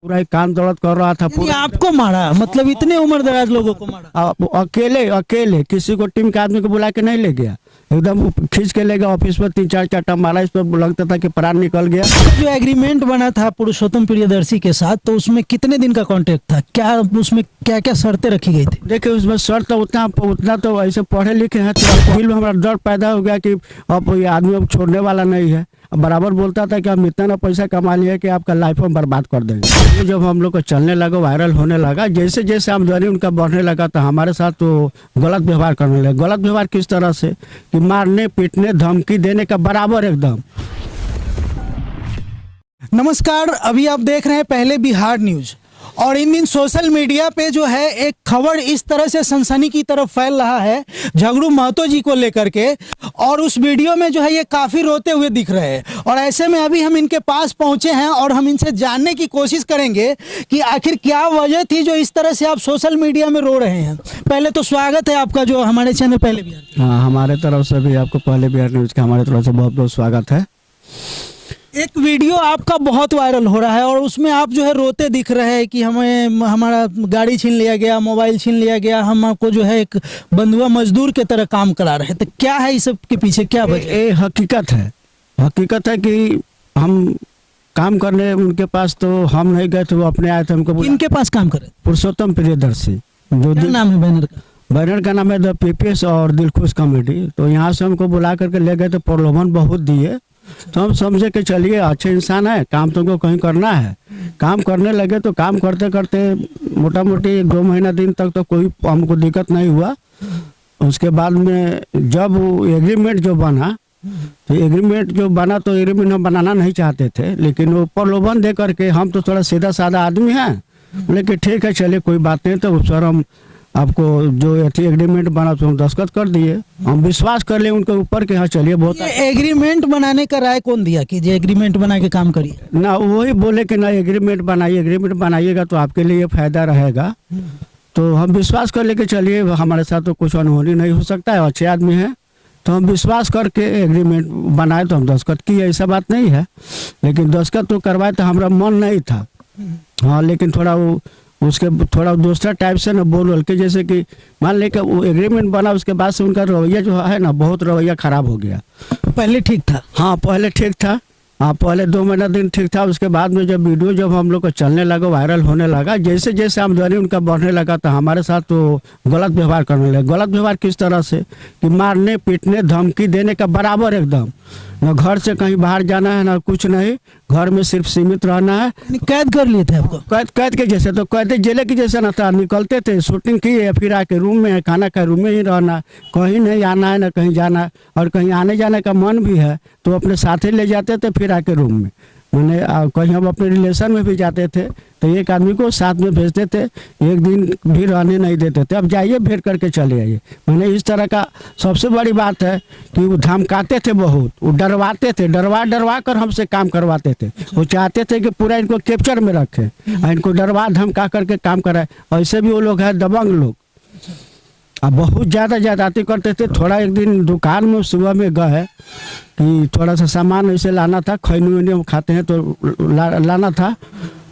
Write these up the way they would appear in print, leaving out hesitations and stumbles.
पूरा कान दर्द कर रहा था यानी आपको मारा, मतलब इतने उम्र दराज लोगों को मारा? अकेले अकेले किसी को टीम के आदमी को बुला के नहीं ले गया, एकदम खींच के ले गया ऑफिस में, 3-4 चाटा मारा, इस पर लगता था कि प्राण निकल गया। जो एग्रीमेंट बना था पुरुषोत्तम प्रियदर्शी के साथ, तो उसमें कितने दिन का कॉन्ट्रैक्ट था, क्या उसमें क्या क्या शर्तें रखी गई थी? देखिए उसमें शर्त तो उतना तो ऐसे पढ़े लिखे हैं, तो दिल में हमारा डर पैदा हो गया कि अब ये आदमी अब छोड़ने वाला नहीं है। बराबर बोलता था कि हम इतना ना पैसा कमा लिए कि आपका लाइफ में बर्बाद कर देंगे। जब हम लोग को चलने लगा, वायरल होने लगा, जैसे जैसे आमदनी उनका बढ़ने लगा तो हमारे साथ तो गलत व्यवहार करने लगे। गलत व्यवहार किस तरह से कि मारने पीटने धमकी देने का बराबर एकदम। नमस्कार, अभी आप देख रहे हैं पहले बिहार न्यूज। और इन दिन सोशल मीडिया पे जो है एक खबर इस तरह से सनसनी की तरफ फैल रहा है झगड़ू महतो जी को लेकर के, और उस वीडियो में जो है ये काफ़ी रोते हुए दिख रहे हैं। और ऐसे में अभी हम इनके पास पहुंचे हैं और हम इनसे जानने की कोशिश करेंगे कि आखिर क्या वजह थी जो इस तरह से आप सोशल मीडिया में रो रहे हैं। पहले तो स्वागत है आपका जो हमारे चैनल पहले बिहार। हाँ, हमारे तरफ से भी आपको पहले बिहार न्यूज का हमारे तरफ से बहुत बहुत स्वागत है। एक वीडियो आपका बहुत वायरल हो रहा है और उसमें आप जो है रोते दिख रहे हैं कि हमें हमारा गाड़ी छीन लिया गया, मोबाइल छीन लिया गया, हम आपको जो है एक बंधुआ मजदूर के तरह काम करा रहे हैं। तो क्या है इस सब के पीछे, क्या वजह? ये हकीकत है। हकीकत है कि हम काम करने उनके पास तो हम नहीं गए थे, वो अपने आए थे हमको। इनके पास काम करे? पुरुषोत्तम प्रियदर्शी। जो नाम है बैनर का? बैनर का नाम है द पीपीएस और दिलखुश कॉमेडी। तो यहाँ से हमको बुला करके ले गए, तो प्रलोभन बहुत दिए। तो हम समझे कि चलिए अच्छे इंसान है, काम तुमको कहीं करना है। काम करने लगे तो काम करते करते मोटा मोटी 2 महीना दिन तक तो कोई हमको दिक्कत नहीं हुआ। उसके बाद में जब एग्रीमेंट जो बना, तो एग्रीमेंट जो बना तो एग्रीमेंट हम बनाना नहीं चाहते थे, लेकिन वो प्रलोभन दे करके, हम तो थोड़ा सीधा साधा आदमी हैं, लेकिन ठीक है चलिए कोई बात नहीं। तो सर हम आपको जो एग्रीमेंट बना तो हम दस्तखत कर दिए। हम विश्वास कर ले उनके ऊपर कि हाँ चलिए बहुत। एग्रीमेंट बनाने का राय कौन दिया कि जो एग्रीमेंट बना के काम करिए? ना वही बोले कि ना एग्रीमेंट बनाइए, एग्रीमेंट बनाइएगा तो आपके लिए फायदा रहेगा। तो हम विश्वास कर ले कि चलिए हमारे साथ तो कुछ अनहोनी नहीं हो सकता है, अच्छे आदमी हैं। तो हम विश्वास करके एग्रीमेंट बनाए, तो हम दस्तखत किए, ऐसा बात नहीं है। लेकिन दस्तखत तो करवाए तो हमारा मन नहीं था। हाँ, लेकिन थोड़ा वो उसके थोड़ा दूसरा टाइप से ना बोल के, जैसे कि मान ले कि वो एग्रीमेंट बना, उसके बाद से उनका रवैया जो है ना, बहुत रवैया खराब हो गया। पहले ठीक था? हाँ पहले ठीक था। हाँ पहले 2 महीना दिन ठीक था। उसके बाद में जब वीडियो जब हम लोग को चलने लगा, वायरल होने लगा, जैसे जैसे आमदनी उनका बढ़ने लगा तो हमारे साथ तो गलत व्यवहार करने लगे। गलत व्यवहार किस तरह से कि मारने पीटने धमकी देने का बराबर एकदम। न घर से कहीं बाहर जाना है, ना कुछ नहीं, घर में सिर्फ सीमित रहना है। कैद कर लिए थे आपको? कैद के जैसे, तो कैद जेल के जैसे ना था। निकलते थे, शूटिंग किए, फिर आके रूम में खाना खाए, रूम में ही रहना, कहीं नहीं आना है ना कहीं जाना। और कहीं आने जाने का मन भी है तो अपने साथ ही ले जाते थे, फिर आके रूम में। मैंने कहीं हम अपने रिलेशन में भी जाते थे तो एक आदमी को साथ में भेजते थे, एक दिन भी रहने नहीं देते थे। अब जाइए भेंट करके चले आइए। मैंने इस तरह का सबसे बड़ी बात है कि वो धमकाते थे बहुत, वो डरवाते थे, डरवा कर हमसे काम करवाते थे। वो चाहते थे कि पूरा इनको कैप्चर में रखे, इनको डरवा धमका करके काम कराए। ऐसे भी वो लोग हैं दबंग लोग, अब बहुत ज़्यादा ज्यादती करते थे। थोड़ा एक दिन दुकान में सुबह में गए कि थोड़ा सा सामान ऐसे लाना था, खैनी वैनी हम खाते हैं तो लाना था।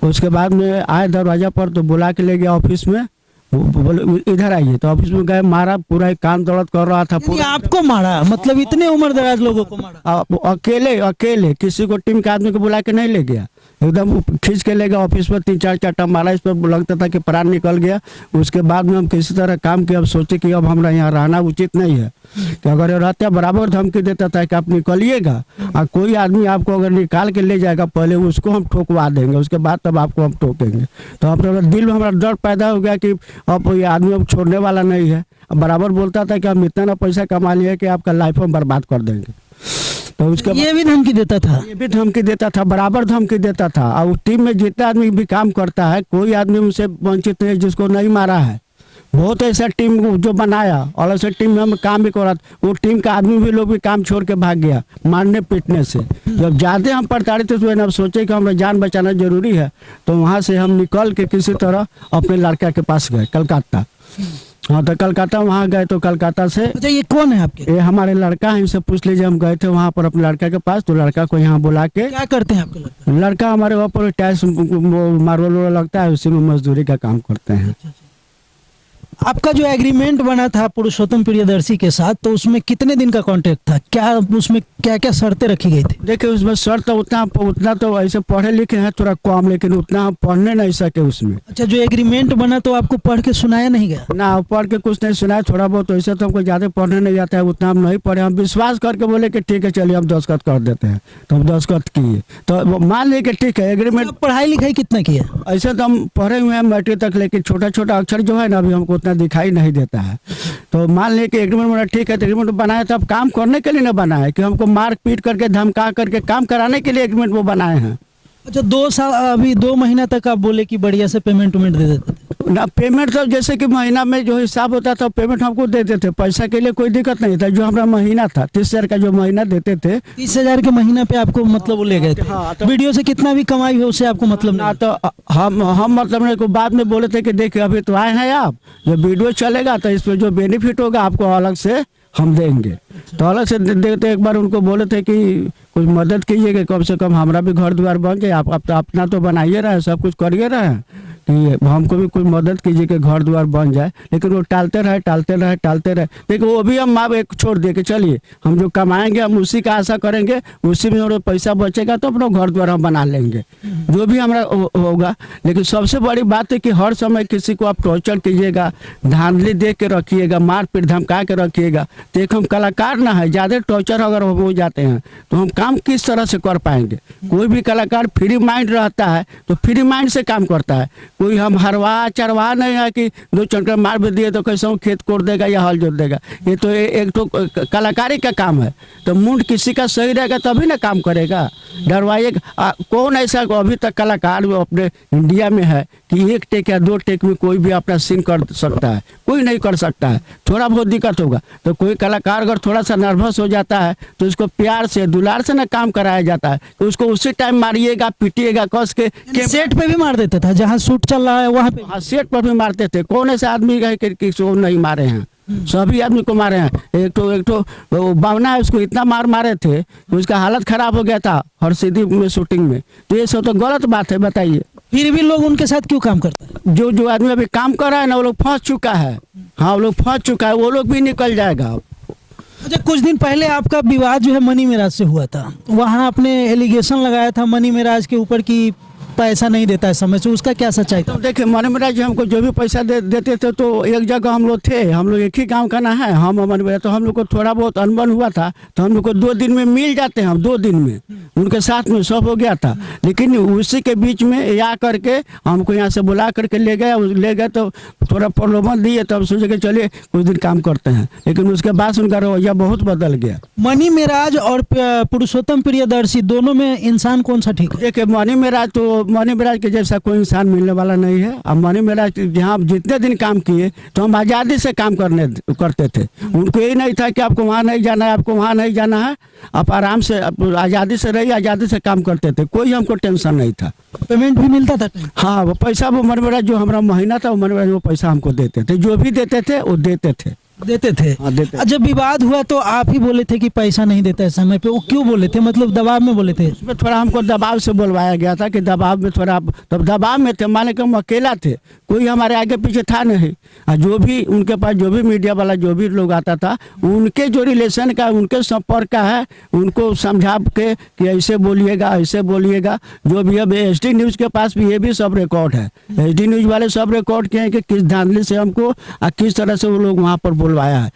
उसके बाद में आए दरवाजा पर तो बुला के ले गया ऑफिस में, बोले इधर आइए। तो ऑफिस में गए, मारा, पूरा कान दर्द कर रहा था। पूरा आपको मारा, मतलब इतने उम्र दराज लोगों को मारा? अकेले अकेले किसी को टीम के आदमी को बुला के नहीं ले गया, एकदम खींच के ले गया ऑफिस में, 3-4 चाटा मारा, इस पर लगता था कि प्राण निकल गया। उसके बाद में हम किसी तरह काम किया। अब सोचे कि अब हमारा यहाँ रहना उचित नहीं है, कि अगर ये रहते बराबर धमकी देता था कि आप निकलिएगा, और कोई आदमी आपको अगर निकाल के ले जाएगा पहले उसको हम ठोकवा देंगे, उसके बाद तब आपको हम ठोकेंगे। तो अब दिल में हमारा डर पैदा हो गया कि अब ये आदमी अब छोड़ने वाला नहीं है। बराबर बोलता था कि हम इतना ना पैसा कमा लिया कि आपका लाइफ में बर्बाद कर देंगे। तो उसके ये भी धमकी देता था? ये भी धमकी देता था, बराबर धमकी देता था। और टीम में जितने आदमी भी काम करता है, कोई आदमी उनसे वंचित नहीं जिसको नहीं मारा है। बहुत ऐसा टीम जो बनाया और ऐसे टीम में हम काम भी करा, वो टीम का आदमी भी लोग भी काम छोड़ के भाग गया मारने पीटने से। जब ज़्यादा हम प्रताड़ित हुए ना, सोचे कि हमें जान बचाना जरूरी है, तो वहाँ से हम निकल के किसी तरह अपने लड़का के पास गए कलकत्ता। हाँ तो कलकत्ता वहाँ गए तो कलकत्ता से अच्छा, ये कौन है आपके? ये हमारे लड़का है, इनसे पूछ लीजिए। हम गए थे वहाँ पर अपने लड़का के पास, तो लड़का को यहाँ बुला के, क्या करते हैं आपके लड़का? लड़का हमारे वहाँ पर टैक्स मार्बल लगता है, उसी में मजदूरी का काम करते हैं। आपका जो एग्रीमेंट बना था पुरुषोत्तम प्रियदर्शी के साथ, तो उसमें कितने दिन का कॉन्ट्रैक्ट था? क्या उसमें क्या क्या शर्तें रखी गई थी? देखिए उसमें शर्त तो उतना तो ऐसे पढ़े लिखे हैं थोड़ा कम, लेकिन उतना हम पढ़ने नहीं सके उसमें। अच्छा, जो एग्रीमेंट बना तो आपको पढ़ के सुनाया नहीं गया? ना पढ़ के कुछ नहीं सुनाया, थोड़ा बहुत वैसे तो हमको ज़्यादा पढ़ने नहीं आता है, उतना हम नहीं पढ़े। हम विश्वास करके बोले कि ठीक है चलिए हम दस्तखत कर देते हैं, तो हम दस्तखत किए। तो मान लीजिए कि ठीक है एग्रीमेंट। आप पढ़ाई लिखाई कितना किया? ऐसे तो हम पढ़े हुए हैं मैट्रिक तक, लेकिन छोटा छोटा अक्षर जो है ना अभी हमको उतना दिखाई नहीं देता है। तो मान लिया कि एग्रीमेंट बना, ठीक है तो एग्रीमेंट बनाया तो अब काम करने के लिए ना बना है कि हमको मार पीट करके धमका करके काम कराने के लिए एग्रीमेंट वो बनाए हैं। अच्छा, 2 साल अभी 2 महीना तक आप बोले कि बढ़िया से पेमेंट दे देते थे। ना पेमेंट तो जैसे कि महीना में जो हिसाब होता था पेमेंट हमको देते थे, पैसा के लिए कोई दिक्कत नहीं था। जो हमारा महीना था 30,000 का जो महीना देते थे, 30,000 के महीना पे आपको मतलब वो ले गए थे। हाँ, तो वीडियो से कितना भी कमाई हो उससे आपको मतलब ना नहीं? तो हम मतलब मेरे को बाद में बोले थे कि देखिए अभी तो आए हैं आप, जब वीडियो चलेगा तो इसमें जो बेनिफिट होगा आपको अलग से हम देंगे। तो अलग से देते एक बार उनको बोले थे कि कुछ मदद कीजिएगा, कम से कम हमारा भी घर द्वार बन जाए। आप तो अपना तो बनाइए रहे, सब कुछ करिए रहे, कि हमको भी कुछ मदद कीजिए कि घर द्वार बन जाए। लेकिन वो टालते रहे। लेकिन वो भी हम माँ एक छोड़ दे के चलिए हम जो कमाएंगे हम उसी का आशा करेंगे, उसी में और पैसा बचेगा तो अपना घर द्वार हम बना लेंगे, जो भी हमारा होगा। लेकिन सबसे बड़ी बात है कि हर समय किसी को आप टॉर्चर कीजिएगा, धांधली दे के रखिएगा, मार पीट धमका के रखिएगा, तो एक हम कलाकार ना है, ज़्यादा टॉर्चर अगर हो जाते हैं तो हम काम किस तरह से कर पाएंगे। कोई भी कलाकार फ्री माइंड रहता है तो फ्री माइंड से काम करता है। कोई हम हरवा चरवा नहीं है कि 2 चंकर मार भी दिए तो कैसे वो खेत कोड़ देगा या हल जोत देगा। ये तो एक तो कलाकारी का काम है। तो मूड किसी का सही रहेगा तभी ना काम करेगा। डरवाइए कौन ऐसा अभी तक कलाकार अपने इंडिया में है कि 1 टेक या 2 टेक में कोई भी अपना सीन कर सकता है? कोई नहीं कर सकता है। थोड़ा बहुत दिक्कत होगा तो कोई कलाकार अगर थोड़ा सा नर्वस हो जाता है तो उसको प्यार से दुलार से ना काम कराया जाता है। तो उसको उसी टाइम मारिएगा, पीटिएगा कस के सेट पे भी मार देता था, जहाँ शूट चल रहा है वहाँ पे? हाँ, सेट पर भी मारते थे। कौन ऐसा आदमी है कि किसी को नहीं मारे हैं? सभी आदमी को मारे हैं। एक तो वो बावना है, उसको इतना मारे थे कि उसका हालत खराब हो गया था हरसिद्धि में शूटिंग में। तो ये सब तो गलत बात है, बताइए। फिर भी लोग उनके साथ क्यों काम करते हैं? जो आदमी अभी काम कर रहा है ना वो लोग फंस चुका है। हाँ, वो लोग फंस चुका है, वो लोग भी निकल जाएगा। अच्छा, कुछ दिन पहले आपका विवाद जो है मनी मेराज से हुआ था, वहाँ आपने एलिगेशन लगाया था मनी मेराज के ऊपर कि पैसा नहीं देता है समय से, उसका क्या सच्चाई था? तो देखिए मनी मेराज जी हमको जो भी पैसा देते थे तो एक जगह हम लोग थे, हम लोग एक ही गांव का ना है, हम मनी मेराज, तो हम लोग को थोड़ा बहुत अनबन हुआ था तो हम लोग को 2 दिन में मिल जाते हैं। हम 2 दिन में उनके साथ में सब हो गया था। लेकिन उसी के बीच में या करके हमको यहाँ से बुला करके ले गए तो थोड़ा प्रलोभन दिए, तब सोचे कि चलिए कुछ दिन काम करते हैं। लेकिन उसके बाद उनका रवैया बहुत बदल गया। मनी मेराज और पुरुषोत्तम प्रियदर्शी दोनों में इंसान कौन सा ठीक है? देखिए मनी मेराज के जैसा कोई इंसान मिलने वाला नहीं है। अब मनी मेराज जहाँ जितने दिन काम किए तो हम आज़ादी से काम करते थे। उनको यही नहीं था कि आपको वहाँ नहीं जाना है, आपको वहाँ नहीं जाना है, आप आराम से आज़ादी से रहिए, आज़ादी से काम करते थे, कोई हमको टेंशन नहीं था। पेमेंट भी मिलता था? हाँ, वो पैसा वो मनी मेराज जो हमारा महीना था वो मनी मेराज वो पैसा हमको देते थे, जो भी देते थे वो देते थे। हाँ, देते। जब विवाद हुआ तो आप ही बोले थे कि पैसा नहीं देता है समय पे, वो क्यों बोले थे? मतलब दबाव में बोले थे? उसमें थोड़ा हमको दबाव से बुलवाया गया था कि दबाव में थोड़ा, तब दबाव में थे, माने कि हम अकेला थे, कोई हमारे आगे पीछे था नहीं। जो भी उनके पास जो भी मीडिया वाला जो भी लोग आता था, उनके जो रिलेशन का, उनके संपर्क का है, उनको समझा के कि ऐसे बोलिएगा। जो भी अब HD न्यूज़ के पास भी ये भी सब रिकॉर्ड है। HD न्यूज़ वाले सब रिकॉर्ड किए हैं कि किस धांधली से हमको किस तरह से वो लोग वहाँ पर बुलवाया है।